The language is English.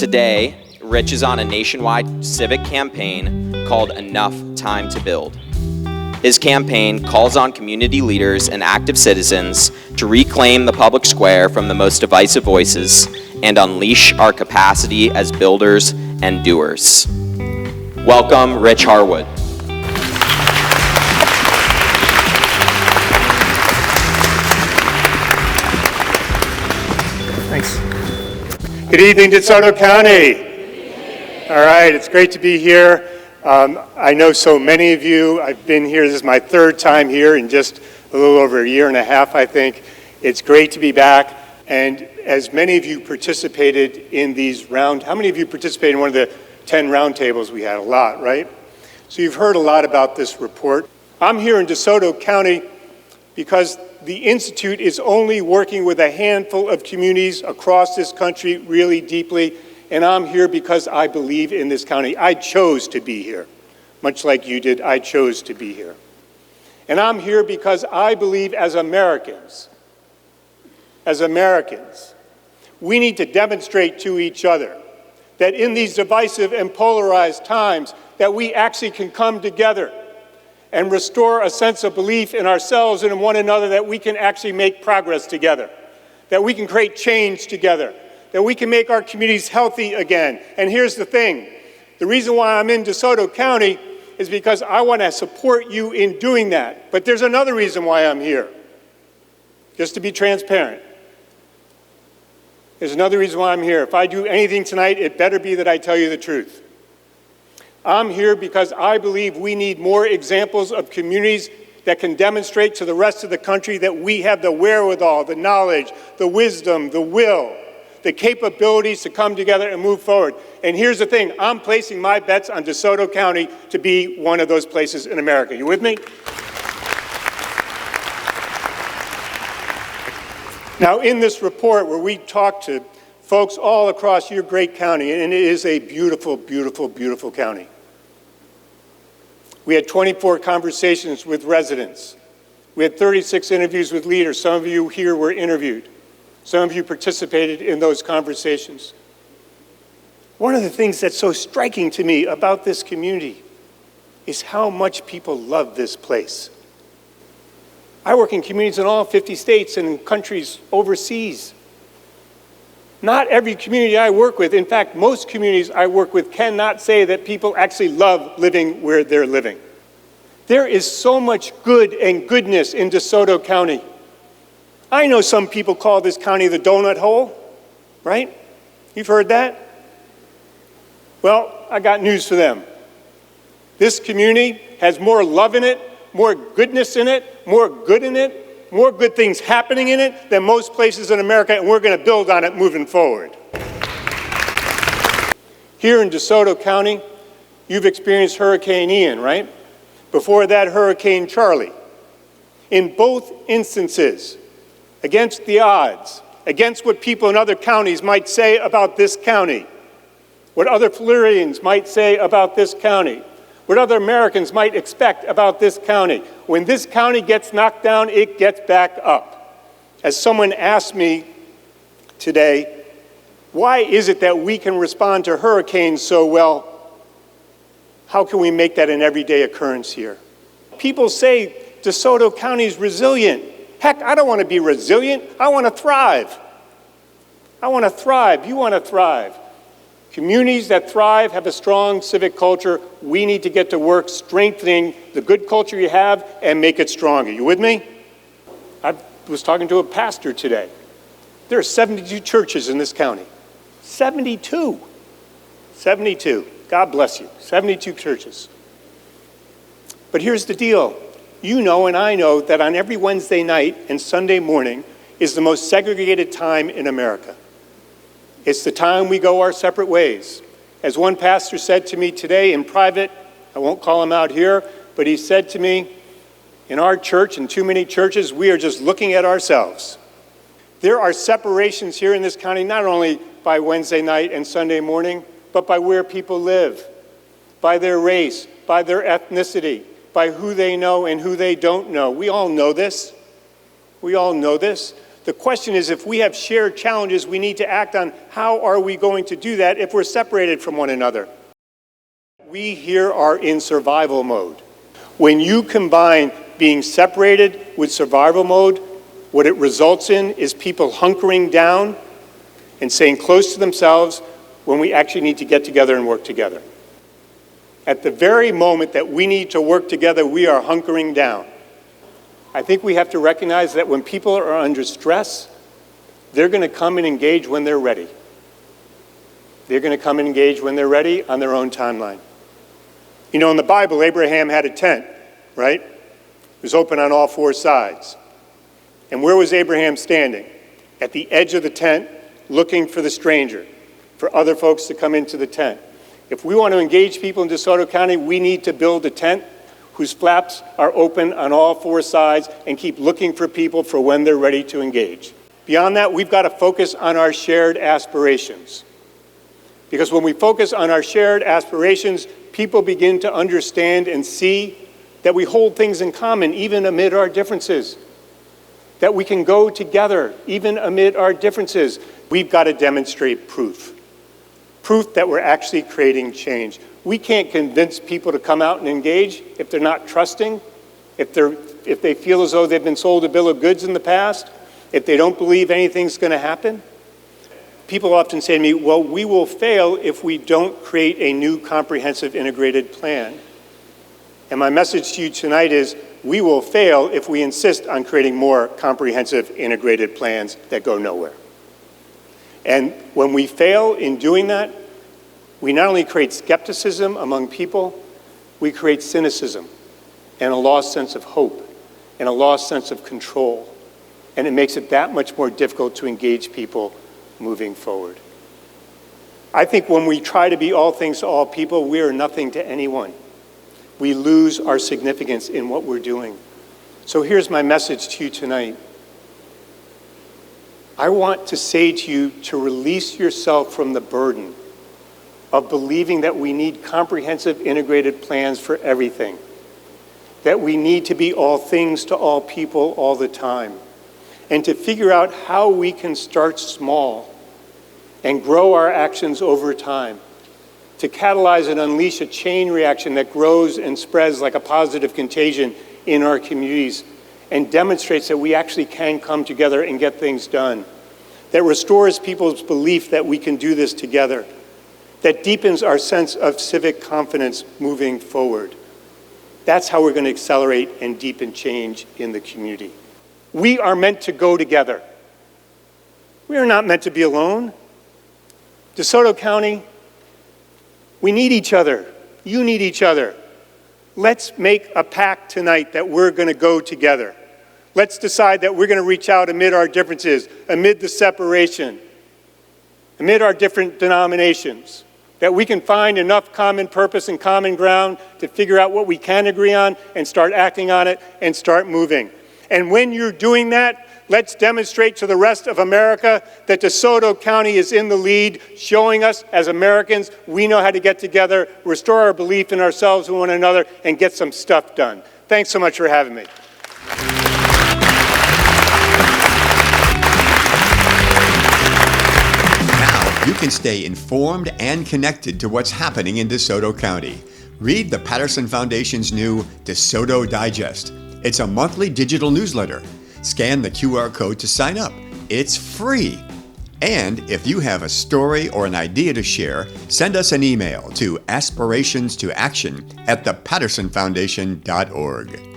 Today, Rich is on a nationwide civic campaign called Enough Time to Build. His campaign calls on community leaders and active citizens to reclaim the public square from the most divisive voices and unleash our capacity as builders and doers. Welcome, Rich Harwood. Thanks. Good evening, Desoto County. All right, it's great to be here. I know so many of you. I've been here, this is my third time here in just a little over a year and a half, I think. It's great to be back. And as many of you participated in these how many of you participated in one of the 10 roundtables we had? A lot, right? So you've heard a lot about this report. I'm here in Desoto County because the Institute is only working with a handful of communities across this country really deeply, and I'm here because I believe in this county. I chose to be here. Much like you did, I chose to be here. And I'm here because I believe as Americans, we need to demonstrate to each other that in these divisive and polarized times that we actually can come together and restore a sense of belief in ourselves and in one another, that we can actually make progress together, that we can create change together, that we can make our communities healthy again. And here's the thing. The reason why I'm in Desoto County is because I want to support you in doing that. But there's another reason why I'm here, just to be transparent. There's another reason why I'm here. If I do anything tonight, it better be that I tell you the truth. I'm here because I believe we need more examples of communities that can demonstrate to the rest of the country that we have the wherewithal, the knowledge, the wisdom, the will, the capabilities to come together and move forward. And here's the thing, I'm placing my bets on Desoto County to be one of those places in America. You with me? Now, in this report where we talk to folks all across your great county, and it is a beautiful, beautiful, beautiful county. We had 24 conversations with residents. We had 36 interviews with leaders. Some of you here were interviewed. Some of you participated in those conversations. One of the things that's so striking to me about this community is how much people love this place. I work in communities in all 50 states and in countries overseas. Not every community I work with, in fact, most communities I work with cannot say that people actually love living where they're living. There is so much good and goodness in Desoto County. I know some people call this county the donut hole, right? You've heard that? Well, I got news for them. This community has more love in it, more goodness in it, more good in it, more good things happening in it than most places in America, and we're going to build on it moving forward. Here in Desoto County, you've experienced Hurricane Ian, right? Before that, Hurricane Charlie. In both instances, against the odds, against what people in other counties might say about this county, what other Floridians might say about this county, what other Americans might expect about this county. When this county gets knocked down, it gets back up. As someone asked me today, why is it that we can respond to hurricanes so well? How can we make that an everyday occurrence here? People say DeSoto County is resilient. Heck, I don't want to be resilient. I want to thrive. I want to thrive. You want to thrive. Communities that thrive have a strong civic culture. We need to get to work strengthening the good culture you have and make it stronger. You with me? I was talking to a pastor today. There are 72 churches in this county. 72. 72. God bless you. 72 churches. But here's the deal. You know and I know that on every Wednesday night and Sunday morning is the most segregated time in America. It's the time we go our separate ways. As one pastor said to me today in private, I won't call him out here, but he said to me, in our church and too many churches, we are just looking at ourselves. There are separations here in this county, not only by Wednesday night and Sunday morning, but by where people live, by their race, by their ethnicity, by who they know and who they don't know. We all know this. We all know this. The question is, if we have shared challenges, we need to act on how are we going to do that if we're separated from one another. We here are in survival mode. When you combine being separated with survival mode, what it results in is people hunkering down and staying close to themselves when we actually need to get together and work together. At the very moment that we need to work together, we are hunkering down. I think we have to recognize that when people are under stress, they're going to come and engage when they're ready. They're going to come and engage when they're ready on their own timeline. You know, in the Bible, Abraham had a tent, right? It was open on all four sides. And where was Abraham standing? At the edge of the tent, looking for the stranger, for other folks to come into the tent. If we want to engage people in DeSoto County, we need to build a tent whose flaps are open on all four sides and keep looking for people for when they're ready to engage. Beyond that, we've got to focus on our shared aspirations. Because when we focus on our shared aspirations, people begin to understand and see that we hold things in common even amid our differences. That we can go together even amid our differences. We've got to demonstrate proof. Proof that we're actually creating change. We can't convince people to come out and engage if they're not trusting, if they feel as though they've been sold a bill of goods in the past, if they don't believe anything's going to happen. People often say to me, well, we will fail if we don't create a new comprehensive integrated plan. And my message to you tonight is, we will fail if we insist on creating more comprehensive integrated plans that go nowhere. And when we fail in doing that, we not only create skepticism among people, we create cynicism and a lost sense of hope and a lost sense of control. And it makes it that much more difficult to engage people moving forward. I think when we try to be all things to all people, we are nothing to anyone. We lose our significance in what we're doing. So here's my message to you tonight. I want to say to you to release yourself from the burden of believing that we need comprehensive integrated plans for everything, that we need to be all things to all people all the time, and to figure out how we can start small and grow our actions over time, to catalyze and unleash a chain reaction that grows and spreads like a positive contagion in our communities and demonstrates that we actually can come together and get things done, that restores people's belief that we can do this together, that deepens our sense of civic confidence moving forward. That's how we're going to accelerate and deepen change in the community. We are meant to go together. We are not meant to be alone. DeSoto County, we need each other. You need each other. Let's make a pact tonight that we're going to go together. Let's decide that we're going to reach out amid our differences, amid the separation, amid our different denominations, that we can find enough common purpose and common ground to figure out what we can agree on and start acting on it and start moving. And when you're doing that, let's demonstrate to the rest of America that DeSoto County is in the lead, showing us as Americans we know how to get together, restore our belief in ourselves and one another, and get some stuff done. Thanks so much for having me. You can stay informed and connected to what's happening in DeSoto County. Read the Patterson Foundation's new DeSoto Digest. It's a monthly digital newsletter. Scan the QR code to sign up. It's free. And if you have a story or an idea to share, send us an email to aspirationstoaction@thepattersonfoundation.org.